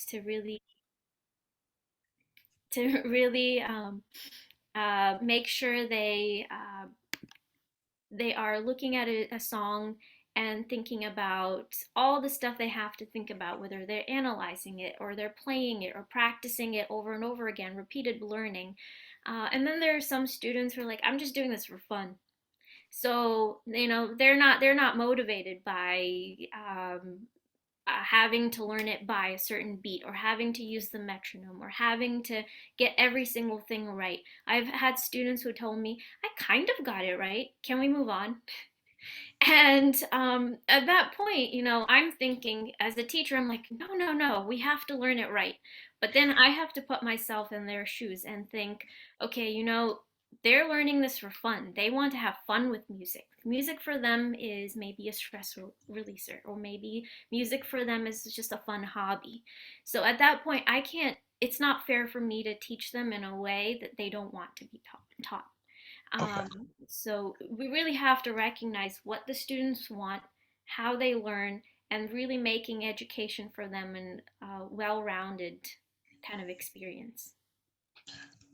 to really make sure they are looking at a song and thinking about all the stuff they have to think about, whether they're analyzing it or they're playing it or practicing it over and over again, repeated learning. And then there are some students who are like, I'm just doing this for fun. So, they're not motivated by having to learn it by a certain beat or having to use the metronome or having to get every single thing right. I've had students who told me, I kind of got it right. Can we move on? And at that point, I'm thinking as a teacher, I'm like, no, no, no, we have to learn it right. But then I have to put myself in their shoes and think, okay, they're learning this for fun. They want to have fun with music. Music for them is maybe a stress releaser, or maybe music for them is just a fun hobby. So at that point, it's not fair for me to teach them in a way that they don't want to be taught. Okay. So we really have to recognize what the students want, how they learn, and really making education for them an well-rounded kind of experience.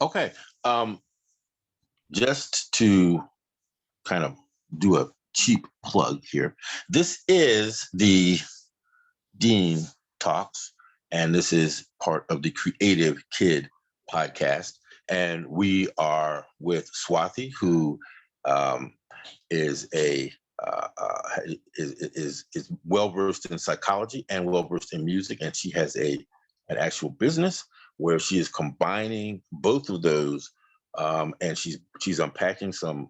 Okay. Um, just to kind of do a cheap plug here, this is the Dean Talks, and this is part of the Creative Kid podcast. And we are with Swathi, who um, is a is well versed in psychology and well versed in music, and she has an actual business where she is combining both of those, and she's unpacking some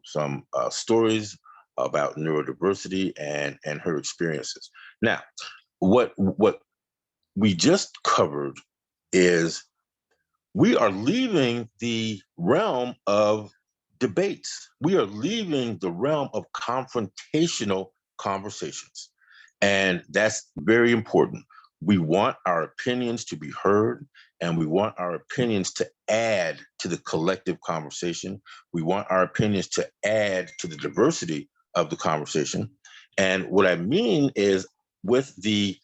stories about neurodiversity and her experiences. Now, what we just covered is we are leaving the realm of debates. We are leaving the realm of confrontational conversations. And that's very important. We want our opinions to be heard, and we want our opinions to add to the collective conversation. We want our opinions to add to the diversity of the conversation. And what I mean is, with the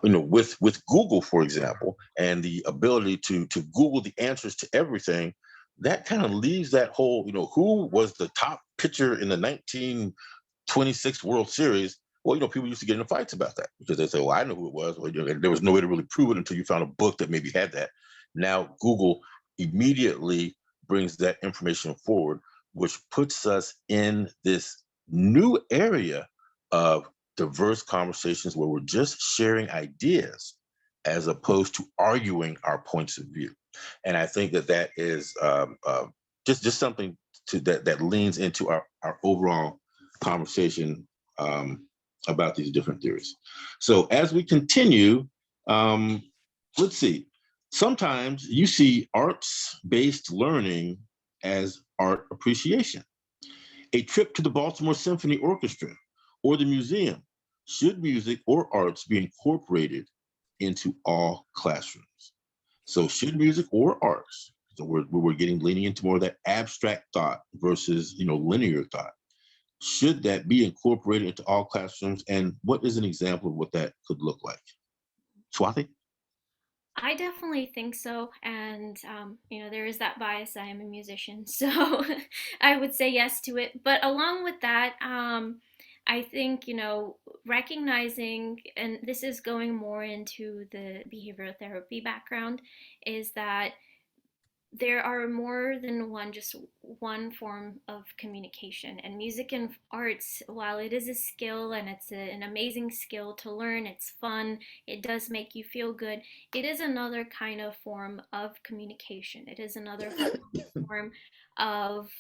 with Google, for example, and the ability to Google the answers to everything, that kind of leaves that whole, who was the top pitcher in the 1926 World Series. Well, people used to get into fights about that because they say, well, I know who it was. Well, and there was no way to really prove it until you found a book that maybe had that. Now Google immediately brings that information forward, which puts us in this new area of diverse conversations where we're just sharing ideas as opposed to arguing our points of view. And I think that is just something that leans into our overall conversation about these different theories. So as we continue, um, let's see. Sometimes you see arts-based learning as art appreciation. A trip to the Baltimore Symphony Orchestra or the museum. Should music or arts be incorporated into all classrooms? So should music or arts, so we're getting leaning into more of that abstract thought versus linear thought. Should that be incorporated into all classrooms? And what is an example of what that could look like? Swathi? I definitely think so. And, there is that bias. I am a musician, so I would say yes to it. But along with that, I think, recognizing, and this is going more into the behavioral therapy background, is that there are more than just one form of communication, and music and arts, while it is a skill and it's an amazing skill to learn, it's fun, it does make you feel good, it is another kind of form of communication. It is another form of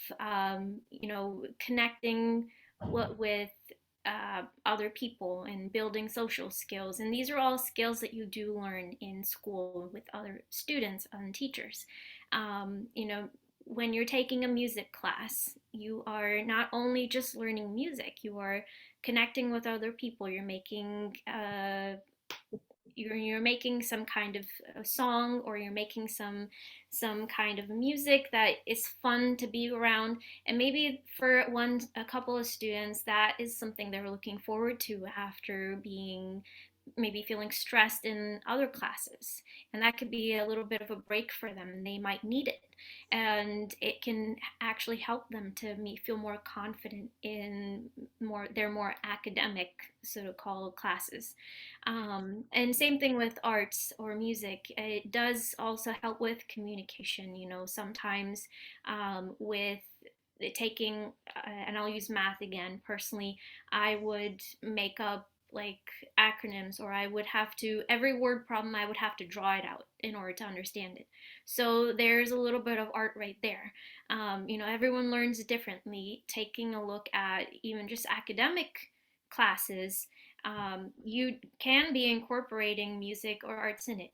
connecting with other people and building social skills. And these are all skills that you do learn in school with other students and teachers. When you're taking a music class, you are not only just learning music, you are connecting with other people. You're making some kind of a song, or you're making some kind of music that is fun to be around. And maybe for a couple of students, that is something they're looking forward to after being maybe feeling stressed in other classes, and that could be a little bit of a break for them, and they might need it, and it can actually help them to feel more confident in their more academic sort of called classes. And same thing with arts or music. It does also help with communication. Sometimes with taking, and I'll use math again. Personally, I would make up like acronyms, or I would have to, every word problem, I would have to draw it out in order to understand it. So there's a little bit of art right there. Everyone learns differently. Taking a look at even just academic classes, you can be incorporating music or arts in it.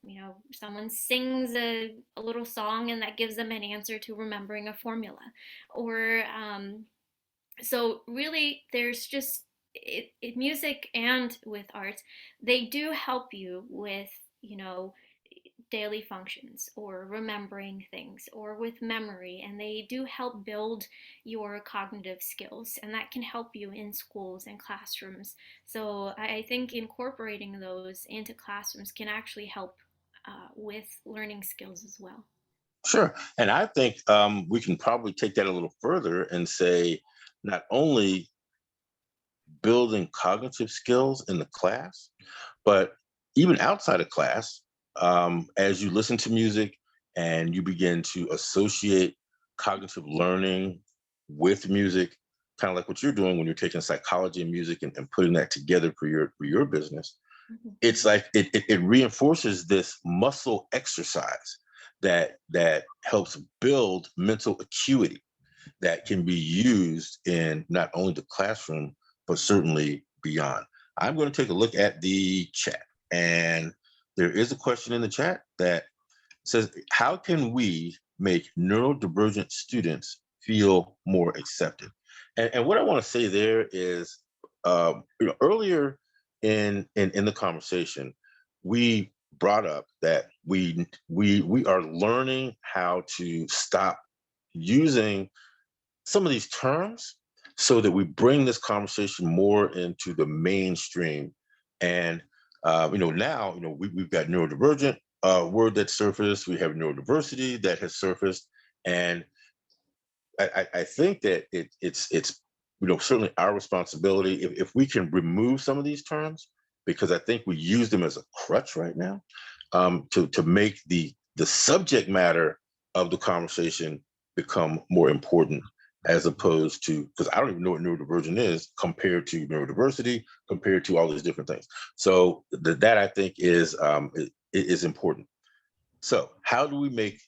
Someone sings a little song and that gives them an answer to remembering a formula. Or so really there's just music and with arts, they do help you with, you know, daily functions or remembering things or with memory, and they do help build your cognitive skills, and that can help you in schools and classrooms. So I think incorporating those into classrooms can actually help with learning skills as well. Sure. And I think we can probably take that a little further and say not only building cognitive skills in the class, but even outside of class, as you listen to music and you begin to associate cognitive learning with music, kind of like what you're doing when you're taking psychology and music and putting that together for your business, Mhm. it's like it reinforces this muscle exercise that helps build mental acuity that can be used in not only the classroom, but certainly beyond. I'm going to take a look at the chat. And there is a question in the chat that says, how can we make neurodivergent students feel more accepted? And what I want to say there is, earlier in the conversation, we brought up that we are learning how to stop using some of these terms so that we bring this conversation more into the mainstream. And now we've got neurodivergent word that surfaced. We have neurodiversity that has surfaced, and I think that it's certainly our responsibility if we can remove some of these terms, because I think we use them as a crutch right now, to make the subject matter of the conversation become more important, as opposed to, because I don't even know what neurodivergent is compared to neurodiversity, compared to all these different things. So that I think is important. So how do we make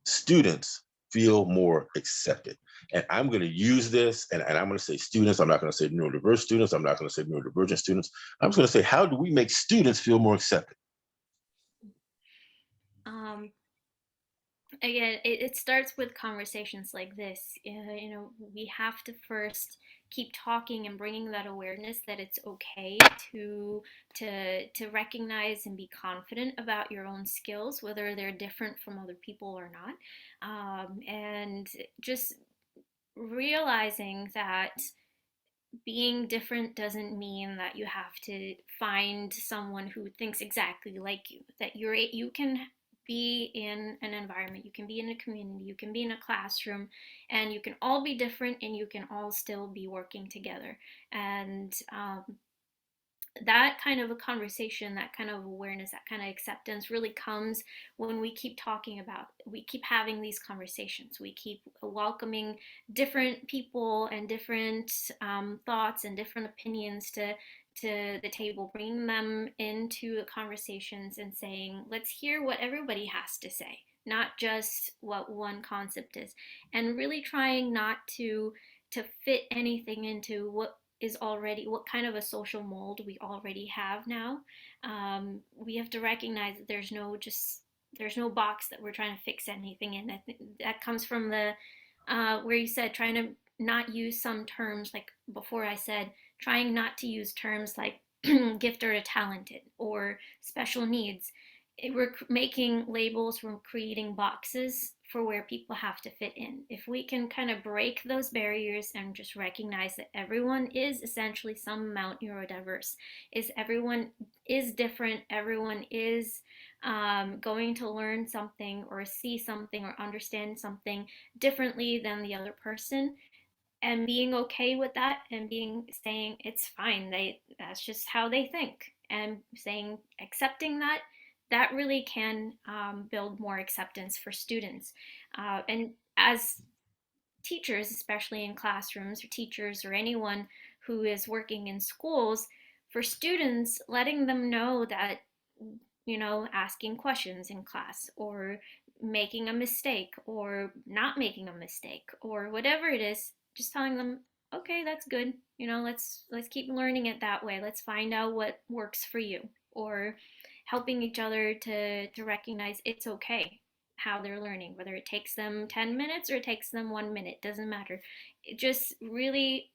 students feel more accepted? And I'm going to use this, and I'm going to say students. I'm not going to say neurodiverse students. I'm not going to say neurodivergent students. I'm just going to say, how do we make students feel more accepted? Um, Again, it starts with conversations like this. We have to first keep talking and bringing that awareness that it's okay to recognize and be confident about your own skills, whether they're different from other people or not, and just realizing that being different doesn't mean that you have to find someone who thinks exactly like you. That you can be in an environment, you can be in a community, you can be in a classroom, and you can all be different, and you can all still be working together. And that kind of a conversation, that kind of awareness, that kind of acceptance really comes when we keep having these conversations. We keep welcoming different people and different thoughts and different opinions to the table, bringing them into the conversations and saying, let's hear what everybody has to say, not just what one concept is, and really trying not to fit anything into what kind of a social mold we already have now. We have to recognize that there's no box that we're trying to fix anything in. That comes from the where you said trying to not use some terms, like before I said trying not to use terms like gifted or talented or special needs. We're making labels, we're creating boxes for where people have to fit in. If we can kind of break those barriers and just recognize that everyone is essentially some amount neurodiverse, is everyone is different, everyone is going to learn something or see something or understand something differently than the other person, and being okay with that and being saying it's fine, that's just how they think, and saying accepting that, that really can build more acceptance for students, and as teachers, especially in classrooms, or teachers or anyone who is working in schools, for students, letting them know that, asking questions in class, or making a mistake, or not making a mistake, or whatever it is, just telling them, okay, that's good. Let's keep learning it that way. Let's find out what works for you, or helping each other to recognize it's okay how they're learning, whether it takes them 10 minutes or it takes them 1 minute, doesn't matter. It just really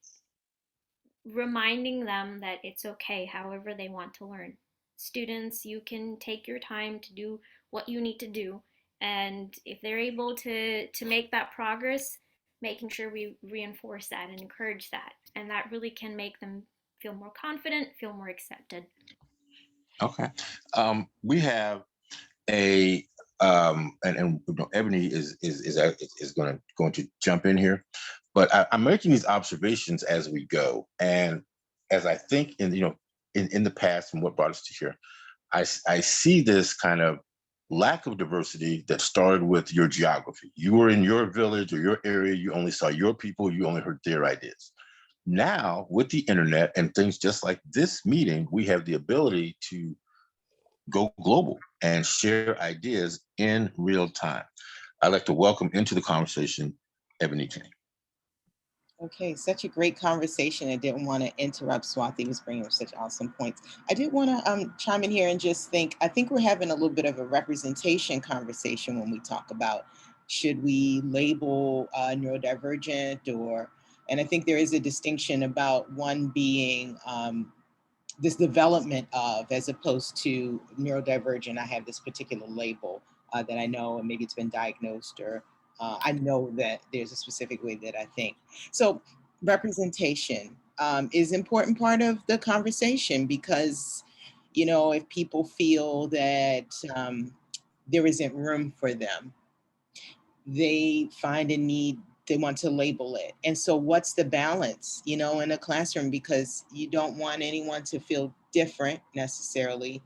reminding them that it's okay however they want to learn. Students, you can take your time to do what you need to do. And if they're able to make that progress, making sure we reinforce that and encourage that. And that really can make them feel more confident, feel more accepted. Okay. We have a and Ebony is going to jump in here, but I'm making these observations as we go, and as I think in the past and what brought us to here, I see this kind of lack of diversity that started with your geography. You were in your village or your area, you only saw your people, you only heard their ideas. Now, with the internet and things just like this meeting, we have the ability to go global and share ideas in real time. I'd like to welcome into the conversation Ebony King. Okay, such a great conversation. I didn't want to interrupt. Swathi was bringing up such awesome points. I did want to chime in here and just I think we're having a little bit of a representation conversation when we talk about should we label neurodivergent and I think there is a distinction about one being this development of, as opposed to neurodivergent. I have this particular label that I know, and maybe it's been diagnosed, or I know that there's a specific way that I think. So representation is an important part of the conversation, because, if people feel that there isn't room for them, they find a need, they want to label it. And so what's the balance, in a classroom? Because you don't want anyone to feel different necessarily,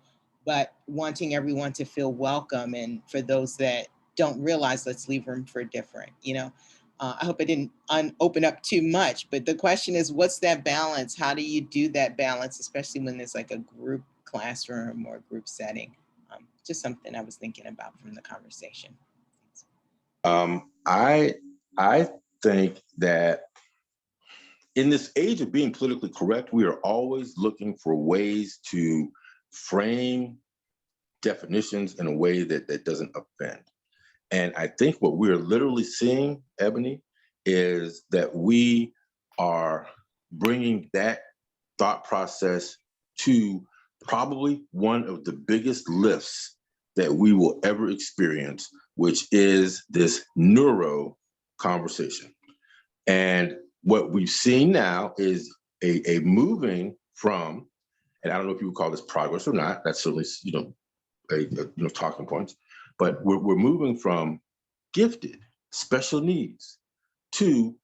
but wanting everyone to feel welcome. And for those that don't realize, let's leave room for different, I hope I didn't open up too much, but the question is, what's that balance? How do you do that balance, especially when there's like a group classroom or group setting? Just something I was thinking about from the conversation. I think that in this age of being politically correct, we are always looking for ways to frame definitions in a way that doesn't offend. And I think what we're literally seeing, Ebony, is that we are bringing that thought process to probably one of the biggest lifts that we will ever experience, which is this neuro conversation. And what we've seen now is a moving from, and I don't know if you would call this progress or not, that's certainly, talking points, but we're moving from gifted, special needs to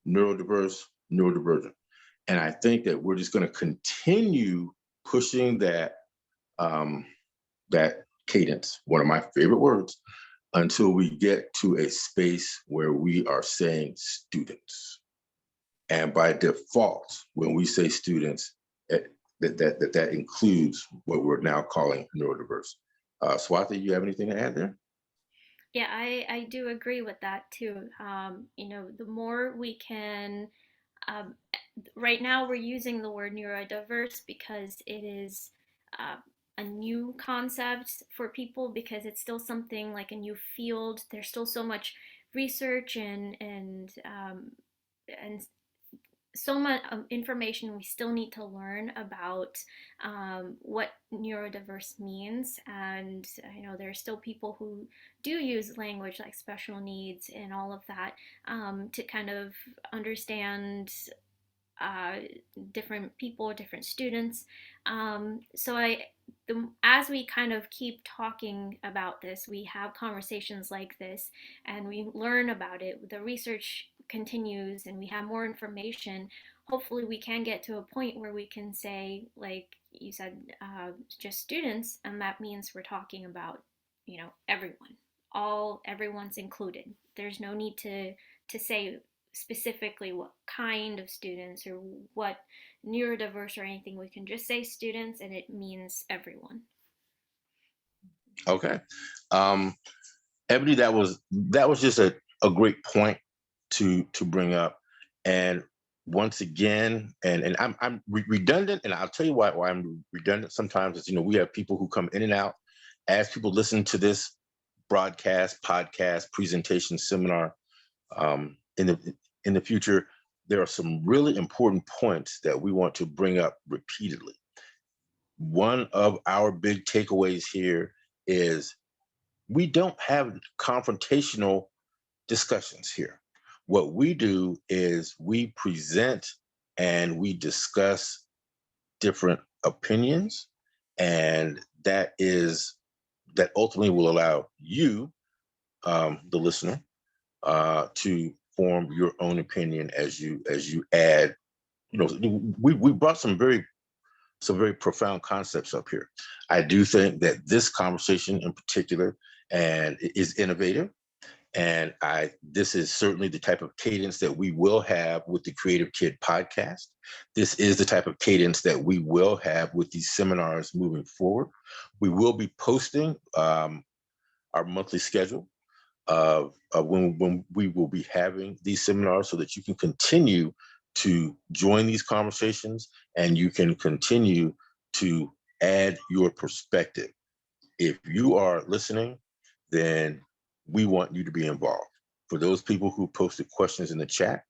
neurodiverse, neurodivergent. And I think that we're just going to continue pushing that that cadence, one of my favorite words, until we get to a space where we are saying students. And by default, when we say students, that includes what we're now calling neurodiverse. Swathi, you have anything to add there? Yeah, I do agree with that too. The more we can, um, right now we're using the word neurodiverse because it is uh, a new concept for people, because it's still something like a new field. There's still so much research and so much information we still need to learn about what neurodiverse means. And there are still people who do use language like special needs and all of that to kind of understand uh, different people, different students. As we kind of keep talking about this, we have conversations like this, and we learn about it. The research continues, and we have more information. Hopefully, we can get to a point where we can say, like you said, just students, and that means we're talking about, everyone. Everyone's included. There's no need to say specifically what kind of students or what neurodiverse or anything. We can just say students and it means everyone. Okay. Ebony, that was just a great point to bring up. And once again, and I'm redundant, and I'll tell you why I'm redundant sometimes is, we have people who come in and out. As people listen to this broadcast, podcast, presentation, seminar, in the future, there are some really important points that we want to bring up repeatedly. One of our big takeaways here is we don't have confrontational discussions here. What we do is we present and we discuss different opinions, and that ultimately will allow you, the listener, to form your own opinion as you add. We brought some very profound concepts up here. I do think that this conversation in particular and is innovative. And this is certainly the type of cadence that we will have with the Creative Kid podcast. This is the type of cadence that we will have with these seminars moving forward. We will be posting our monthly schedule of when we will be having these seminars so that you can continue to join these conversations and you can continue to add your perspective. If you are listening, then we want you to be involved. For those people who posted questions in the chat,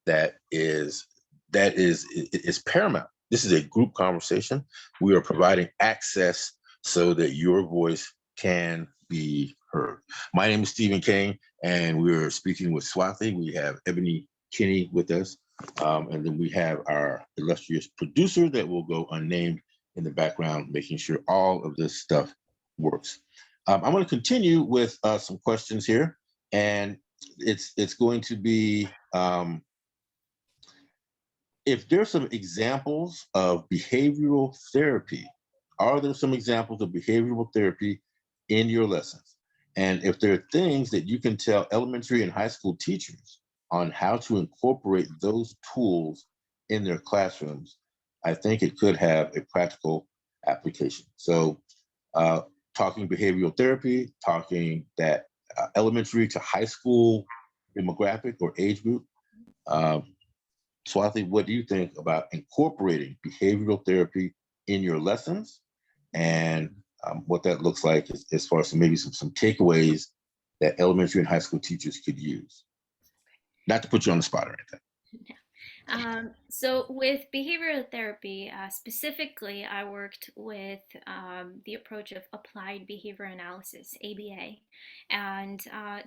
that is paramount. This is a group conversation. We are providing access so that your voice can be heard. My name is Stephen King, and we're speaking with Swathi. We have Ebony Kinney with us, and then we have our illustrious producer that will go unnamed in the background, making sure all of this stuff works. I'm going to continue with some questions here, and it's going to be if there's some examples of behavioral therapy. Are there some examples of behavioral therapy in your lessons? And if there are things that you can tell elementary and high school teachers on how to incorporate those tools in their classrooms, I think it could have a practical application. So talking behavioral therapy, talking that elementary to high school demographic or age group. Swathi, what do you think about incorporating behavioral therapy in your lessons, and what that looks like as far as maybe some takeaways that elementary and high school teachers could use? Not to put you on the spot or anything. So with behavioral therapy, specifically, I worked with the approach of applied behavior analysis, ABA. And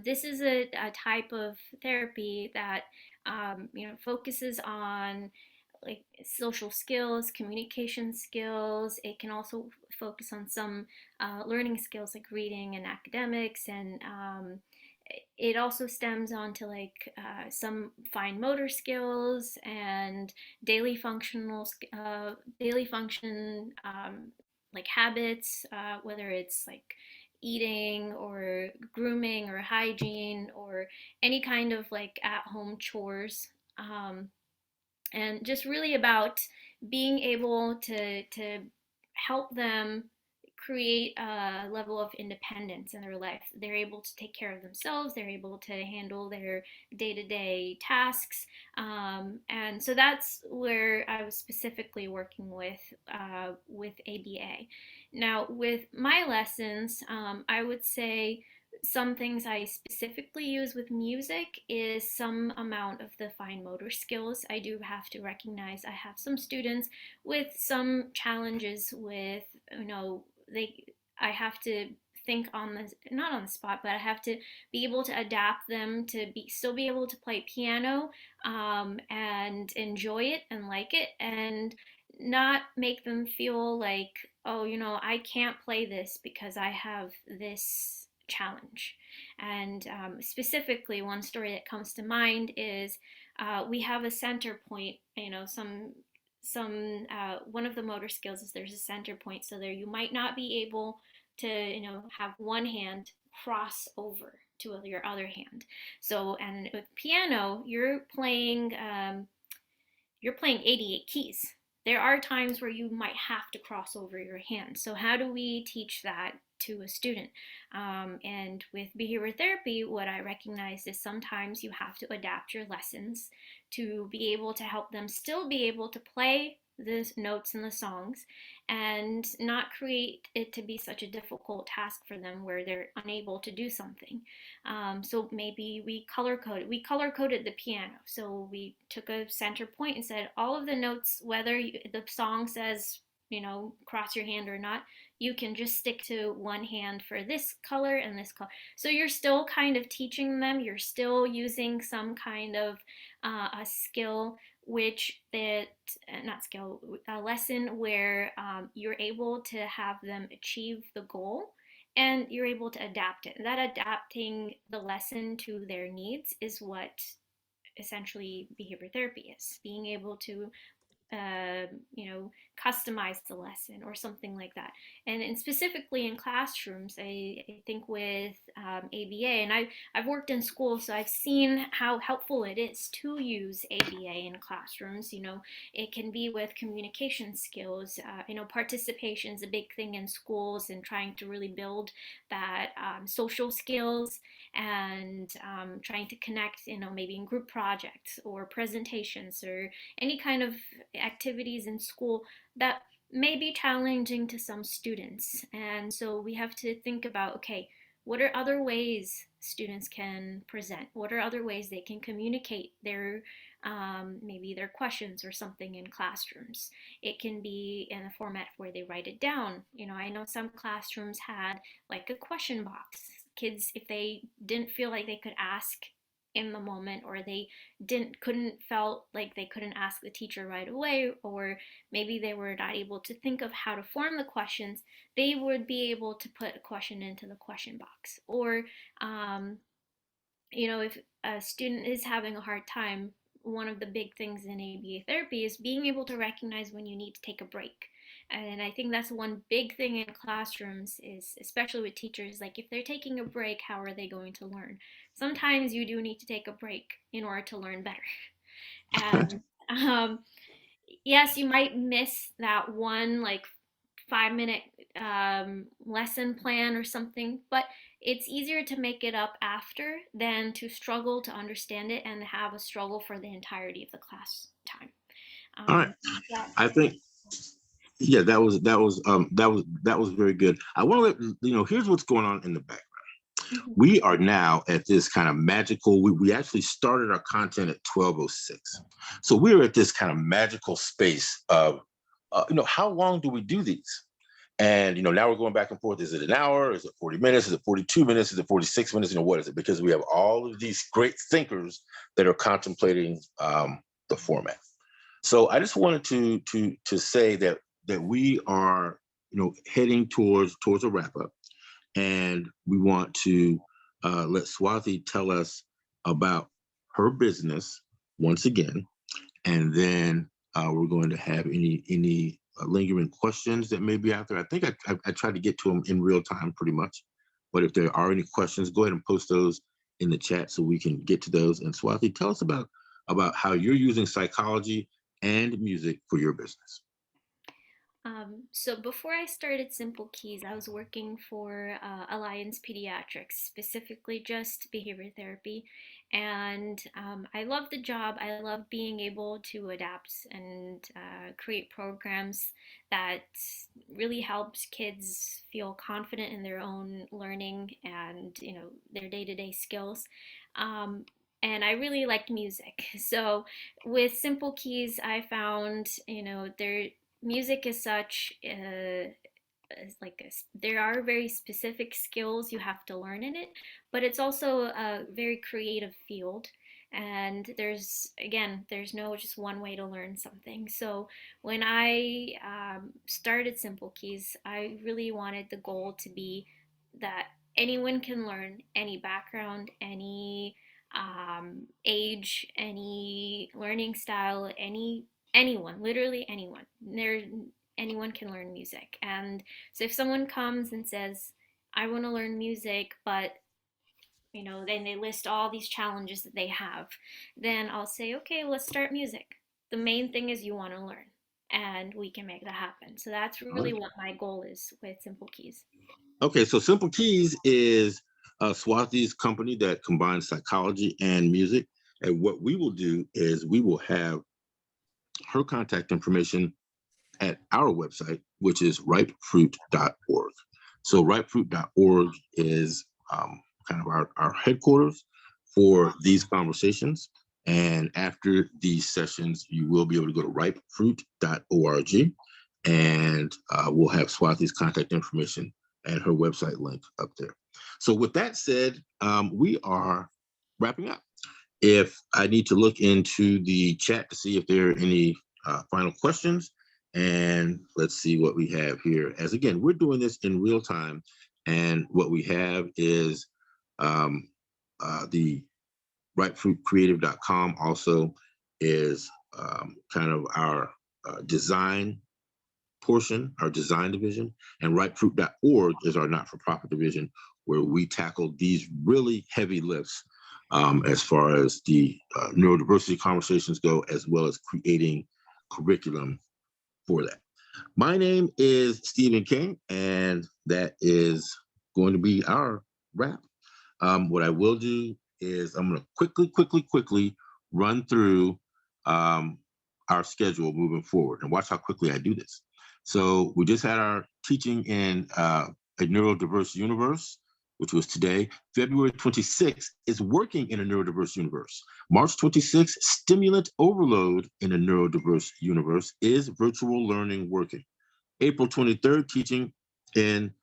this is a type of therapy that focuses on like social skills, communication skills. It can also focus on some learning skills like reading and academics, and it also stems onto like some fine motor skills and daily function like habits, whether it's like eating or grooming or hygiene or any kind of like at-home chores. And just really about being able to help them create a level of independence in their life. They're able to take care of themselves. They're able to handle their day-to-day tasks, and so that's where I was specifically working with ABA. Now, with my lessons, I would say some things I specifically use with music is some amount of the fine motor skills. I do have to recognize I have some students with some challenges with, I have to think on the, not on the spot, but I have to be able to adapt them to still be able to play piano, and enjoy it and like it, and not make them feel like, oh, I can't play this because I have this challenge. And specifically, one story that comes to mind is, we have a center point. One of the motor skills is there's a center point. So there, you might not be able to, have one hand cross over to your other hand. So, and with piano, you're playing 88 keys. There are times where you might have to cross over your hands. So how do we teach that to a student? And with behavior therapy, what I recognize is sometimes you have to adapt your lessons to be able to help them still be able to play the notes and the songs, and not create it to be such a difficult task for them where they're unable to do something. So maybe we color coded. We color coded the piano. So we took a center point and said all of the notes, whether the song says, cross your hand or not, you can just stick to one hand for this color and this color. So you're still kind of teaching them. You're still using some kind of a skill, which that not skill, a lesson where you're able to have them achieve the goal, and you're able to adapt it. That adapting the lesson to their needs is what essentially behavior therapy is, being able to uh, customize the lesson or something like that. And specifically in classrooms, I think with ABA, and I've worked in schools, so I've seen how helpful it is to use ABA in classrooms. It can be with communication skills. Participation is a big thing in schools, and trying to really build that social skills, and trying to connect, maybe in group projects or presentations or any kind of activities in school that may be challenging to some students. And so we have to think about, okay, what are other ways students can present? What are other ways they can communicate their maybe their questions or something in classrooms? It can be in a format where they write it down. I know some classrooms had like a question box. Kids, if they didn't feel like they could ask in the moment, or they couldn't felt like they couldn't ask the teacher right away, or maybe they were not able to think of how to form the questions, they would be able to put a question into the question box. Or if a student is having a hard time, one of the big things in ABA therapy is being able to recognize when you need to take a break. And I think that's one big thing in classrooms, is especially with teachers, like if they're taking a break, how are they going to learn? Sometimes you do need to take a break in order to learn better. And yes, you might miss that one like 5-minute lesson plan or something, but it's easier to make it up after than to struggle to understand it and have a struggle for the entirety of the class time. All right. Yeah. I think, yeah, that was very good. I want to let here's what's going on in the background. Mhm. We are now at this kind of magical, we actually started our content at 12:06. So we're at this kind of magical space of, how long do we do these? And, now we're going back and forth. Is it an hour? Is it 40 minutes? Is it 42 minutes? Is it 46 minutes? What is it? Because we have all of these great thinkers that are contemplating the format. So I just wanted to say that we are, heading towards a wrap up. And we want to let Swathi tell us about her business once again, and then we're going to have any lingering questions that may be out there. I think I tried to get to them in real time pretty much, but if there are any questions, go ahead and post those in the chat so we can get to those. And Swathi, tell us about how you're using psychology and music for your business. So before I started Simple Keys, I was working for Alliance Pediatrics, specifically just behavior therapy. And I love the job. I love being able to adapt and create programs that really helps kids feel confident in their own learning and, you know, their day-to-day skills. Um, and I really liked music. So with Simple Keys, I found, you know, music is such there are very specific skills you have to learn in it, but it's also a very creative field. And there's no just one way to learn something. So when I started Simple Keys, I really wanted the goal to be that anyone can learn, any background, any age, any learning style, anyone, literally anyone. Anyone can learn music. And so if someone comes and says, I want to learn music, but you know, then they list all these challenges that they have, then I'll say, okay, let's start music. The main thing is you want to learn, and we can make that happen. So that's All really right. what my goal is with Simple Keys. Okay, so Simple Keys is Swathi's company that combines psychology and music. And what we will do is we will have her contact information at our website, which is ripefruit.org. So ripefruit.org is kind of our headquarters for these conversations. And after these sessions, you will be able to go to ripefruit.org, and we'll have Swathi's contact information and her website link up there. So with that said, we are wrapping up. If I need to look into the chat to see if there are any final questions, and let's see what we have here. As again, we're doing this in real time, and what we have is the rightfruitcreative.com also is kind of our design portion, our design division, and rightfruit.org is our not-for-profit division, where we tackle these really heavy lifts as far as the neurodiversity conversations go, as well as creating curriculum for that. My name is Stephen King, and that is going to be our wrap. What I will do is I'm going to quickly run through our schedule moving forward, and watch how quickly I do this. So we just had our teaching in a neurodiverse universe, which was today. February 26th is working in a neurodiverse universe. March 26th, stimulant overload in a neurodiverse universe. Is virtual learning working? April 23rd, teaching in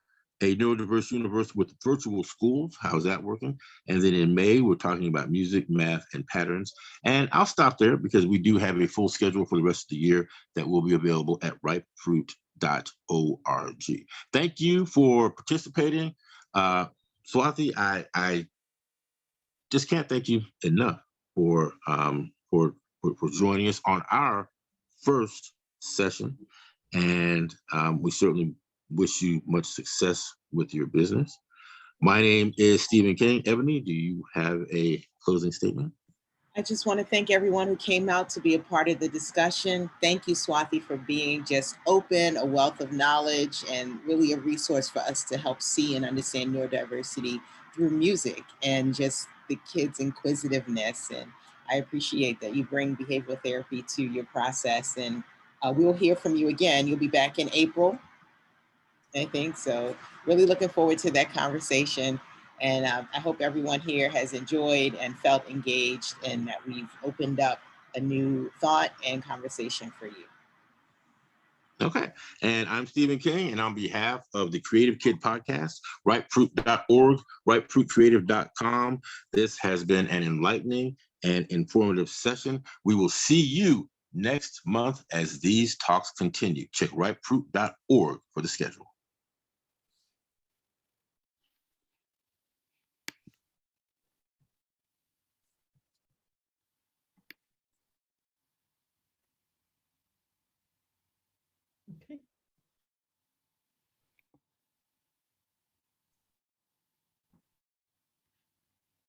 a neurodiverse universe with virtual schools. How's that working? And then in May, we're talking about music, math, and patterns. And I'll stop there because we do have a full schedule for the rest of the year that will be available at ripefruit.org. Thank you for participating. Swathi, I just can't thank you enough for joining us on our first session. And we certainly wish you much success with your business. My name is Stephen King. Ebony, do you have a closing statement? I just want to thank everyone who came out to be a part of the discussion. Thank you, Swathi, for being just open, a wealth of knowledge, and really a resource for us to help see and understand neurodiversity through music and just the kids' inquisitiveness. And I appreciate that you bring behavioral therapy to your process. And we'll hear from you again. You'll be back in April, I think. So really looking forward to that conversation. And I hope everyone here has enjoyed and felt engaged, and that we've opened up a new thought and conversation for you. Okay. And I'm Stephen King, and on behalf of the Creative Kid Podcast, ripefruit.org, ripefruitcreative.com, this has been an enlightening and informative session. We will see you next month as these talks continue. Check ripefruit.org for the schedule. Okay.